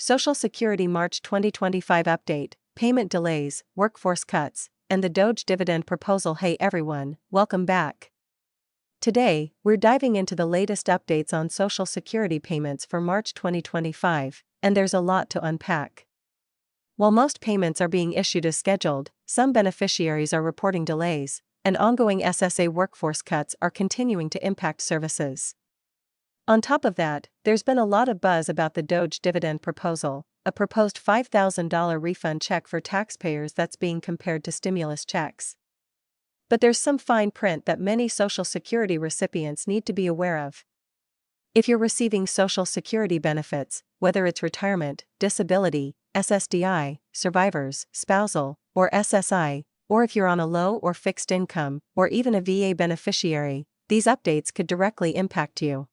Social Security March 2025 Update, Payment Delays, Workforce Cuts, and the DOGE Dividend Proposal. Hey everyone, welcome back. Today, we're diving into the latest updates on Social Security payments for March 2025, and there's a lot to unpack. While most payments are being issued as scheduled, some beneficiaries are reporting delays, and ongoing SSA workforce cuts are continuing to impact services. On top of that, there's been a lot of buzz about the DOGE dividend proposal, a proposed $5,000 refund check for taxpayers that's being compared to stimulus checks. But there's some fine print that many Social Security recipients need to be aware of. If you're receiving Social Security benefits, whether it's retirement, disability, SSDI, survivors, spousal, or SSI, or if you're on a low or fixed income, or even a VA beneficiary, these updates could directly impact you.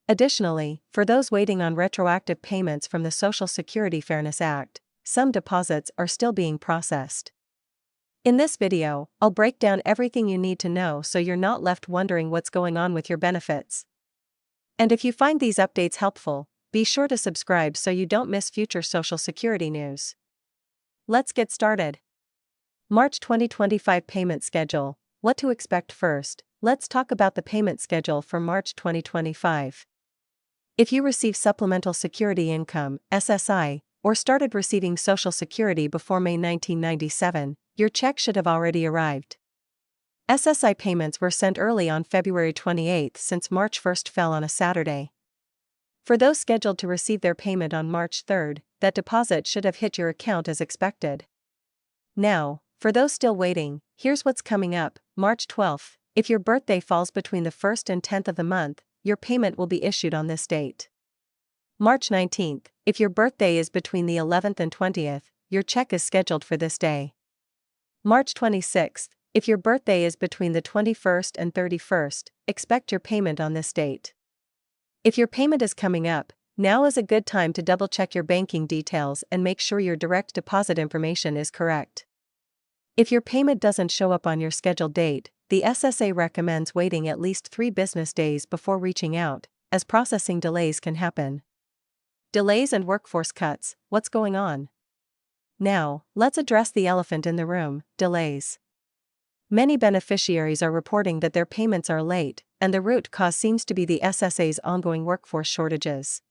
Additionally, for those waiting on retroactive payments from the Social Security Fairness Act, some deposits are still being processed. In this video, I'll break down everything you need to know so you're not left wondering what's going on with your benefits. And if you find these updates helpful, be sure to subscribe so you don't miss future Social Security news. Let's get started. March 2025 Payment Schedule. What to expect first. Let's talk about the payment schedule for March 2025. If you receive Supplemental Security Income, SSI, or started receiving Social Security before May 1997, your check should have already arrived. SSI payments were sent early on February 28 since March 1 fell on a Saturday. For those scheduled to receive their payment on March 3, that deposit should have hit your account as expected. Now, for those still waiting, here's what's coming up. March 12. If your birthday falls between the 1st and 10th of the month, your payment will be issued on this date. March 19. If your birthday is between the 11th and 20th, your check is scheduled for this day. March 26. If your birthday is between the 21st and 31st, expect your payment on this date. If your payment is coming up, now is a good time to double-check your banking details and make sure your direct deposit information is correct. If your payment doesn't show up on your scheduled date, the SSA recommends waiting at least 3 business days before reaching out, as processing delays can happen. Delays and workforce cuts. What's going on? Now, let's address the elephant in the room: delays. Many beneficiaries are reporting that their payments are late, and the root cause seems to be the SSA's ongoing workforce shortages.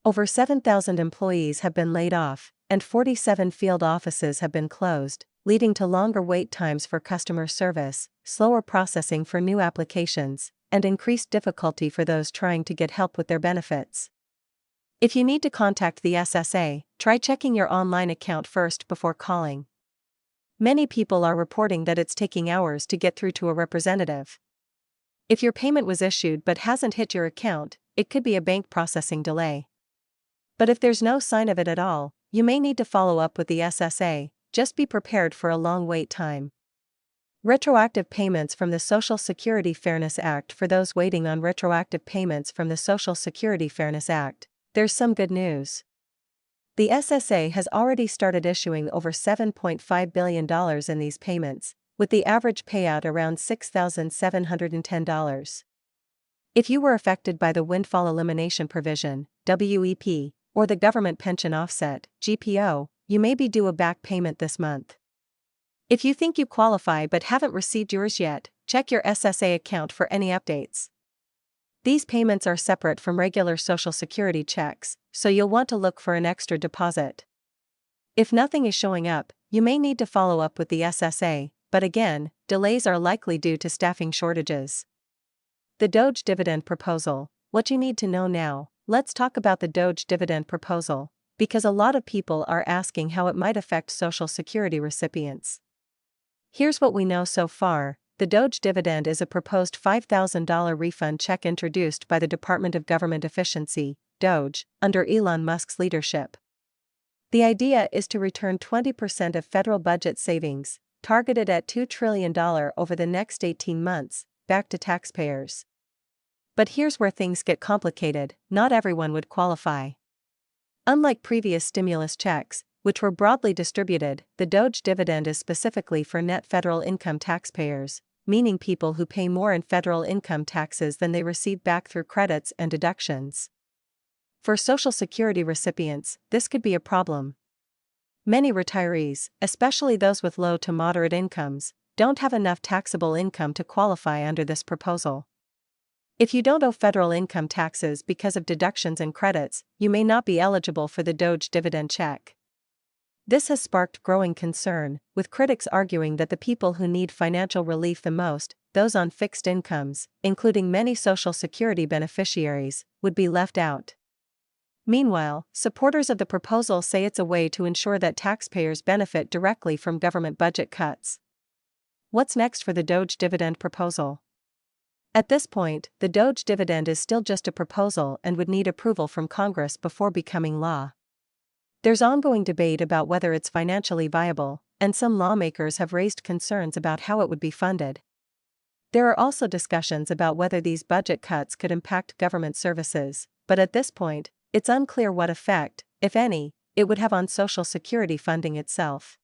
Over 7,000 employees have been laid off, and 47 field offices have been closed, leading to longer wait times for customer service, slower processing for new applications, and increased difficulty for those trying to get help with their benefits. If you need to contact the SSA, try checking your online account first before calling. Many people are reporting that it's taking hours to get through to a representative. If your payment was issued but hasn't hit your account, it could be a bank processing delay. But if there's no sign of it at all, you may need to follow up with the SSA. Just be prepared for a long wait time. Retroactive payments from the Social Security Fairness Act. For those waiting on retroactive payments from the Social Security Fairness Act, there's some good news. The SSA has already started issuing over $7.5 billion in these payments, with the average payout around $6,710. If you were affected by the Windfall Elimination Provision, WEP, or the Government Pension Offset, GPO, you may be due a back payment this month. If you think you qualify but haven't received yours yet, check your SSA account for any updates. These payments are separate from regular Social Security checks, so you'll want to look for an extra deposit. If nothing is showing up, you may need to follow up with the SSA, but again, delays are likely due to staffing shortages. The DOGE Dividend Proposal. What you need to know now. Let's talk about the DOGE Dividend Proposal, because a lot of people are asking how it might affect Social Security recipients. Here's what we know so far. The DOGE dividend is a proposed $5,000 refund check introduced by the Department of Government Efficiency, DOGE, under Elon Musk's leadership. The idea is to return 20% of federal budget savings, targeted at $2 trillion over the next 18 months, back to taxpayers. But here's where things get complicated: not everyone would qualify. Unlike previous stimulus checks, which were broadly distributed, the DOGE dividend is specifically for net federal income taxpayers, meaning people who pay more in federal income taxes than they receive back through credits and deductions. For Social Security recipients, this could be a problem. Many retirees, especially those with low to moderate incomes, don't have enough taxable income to qualify under this proposal. If you don't owe federal income taxes because of deductions and credits, you may not be eligible for the DOGE dividend check. This has sparked growing concern, with critics arguing that the people who need financial relief the most, those on fixed incomes, including many Social Security beneficiaries, would be left out. Meanwhile, supporters of the proposal say it's a way to ensure that taxpayers benefit directly from government budget cuts. What's next for the DOGE dividend proposal? At this point, the DOGE dividend is still just a proposal and would need approval from Congress before becoming law. There's ongoing debate about whether it's financially viable, and some lawmakers have raised concerns about how it would be funded. There are also discussions about whether these budget cuts could impact government services, but at this point, it's unclear what effect, if any, it would have on Social Security funding itself.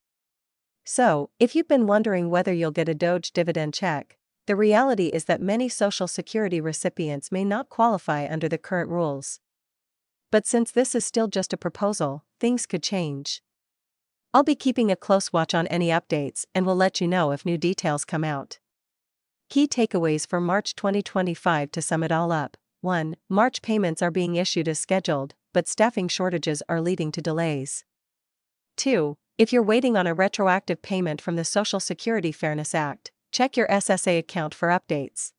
So, if you've been wondering whether you'll get a DOGE dividend check, the reality is that many Social Security recipients may not qualify under the current rules. But since this is still just a proposal, things could change. I'll be keeping a close watch on any updates and will let you know if new details come out. Key takeaways for March 2025 to sum it all up. 1. March payments are being issued as scheduled, but staffing shortages are leading to delays. 2. If you're waiting on a retroactive payment from the Social Security Fairness Act, check your SSA account for updates.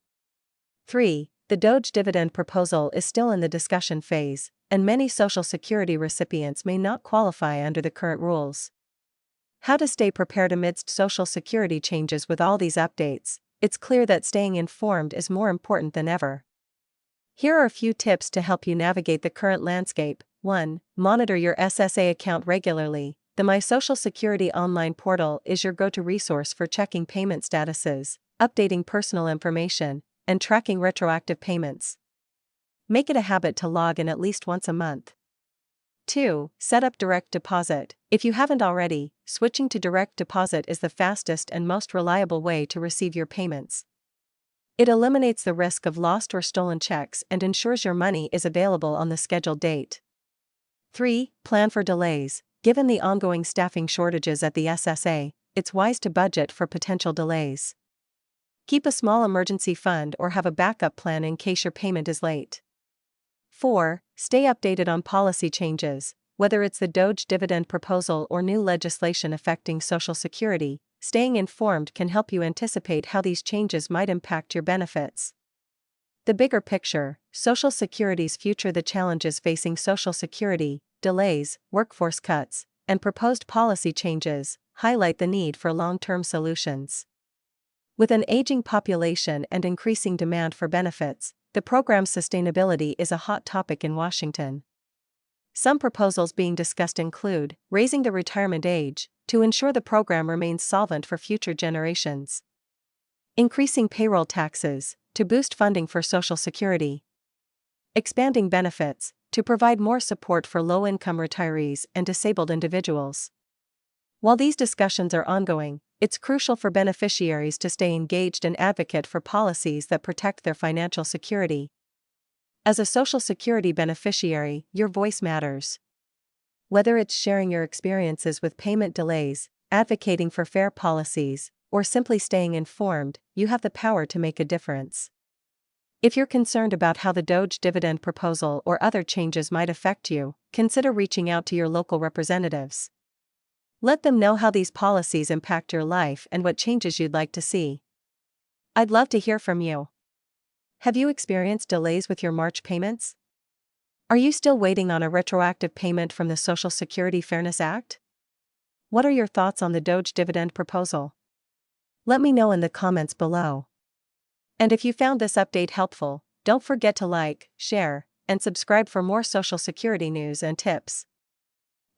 3. The DOGE dividend proposal is still in the discussion phase, and many Social Security recipients may not qualify under the current rules. How to stay prepared amidst Social Security changes with all these updates. It's clear that staying informed is more important than ever. Here are a few tips to help you navigate the current landscape. 1. Monitor your SSA account regularly. The My Social Security online portal is your go-to resource for checking payment statuses, updating personal information, and tracking retroactive payments. Make it a habit to log in at least once a month. 2. Set up direct deposit. If you haven't already, switching to direct deposit is the fastest and most reliable way to receive your payments. It eliminates the risk of lost or stolen checks and ensures your money is available on the scheduled date. 3. Plan for delays. Given the ongoing staffing shortages at the SSA, it's wise to budget for potential delays. Keep a small emergency fund or have a backup plan in case your payment is late. 4. Stay updated on policy changes. Whether it's the DOGE dividend proposal or new legislation affecting Social Security, staying informed can help you anticipate how these changes might impact your benefits. The bigger picture, Social Security's future. The challenges facing Social Security, delays, workforce cuts, and proposed policy changes, highlight the need for long-term solutions. With an aging population and increasing demand for benefits, the program's sustainability is a hot topic in Washington. Some proposals being discussed include raising the retirement age to ensure the program remains solvent for future generations, increasing payroll taxes to boost funding for Social Security, expanding benefits to provide more support for low-income retirees and disabled individuals. While these discussions are ongoing, it's crucial for beneficiaries to stay engaged and advocate for policies that protect their financial security. As a Social Security beneficiary, your voice matters. Whether it's sharing your experiences with payment delays, advocating for fair policies, or simply staying informed, you have the power to make a difference. If you're concerned about how the DOGE dividend proposal or other changes might affect you, consider reaching out to your local representatives. Let them know how these policies impact your life and what changes you'd like to see. I'd love to hear from you. Have you experienced delays with your March payments? Are you still waiting on a retroactive payment from the Social Security Fairness Act? What are your thoughts on the DOGE dividend proposal? Let me know in the comments below. And if you found this update helpful, don't forget to like, share, and subscribe for more Social Security news and tips.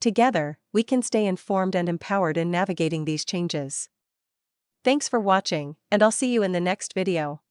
Together, we can stay informed and empowered in navigating these changes. Thanks for watching, and I'll see you in the next video.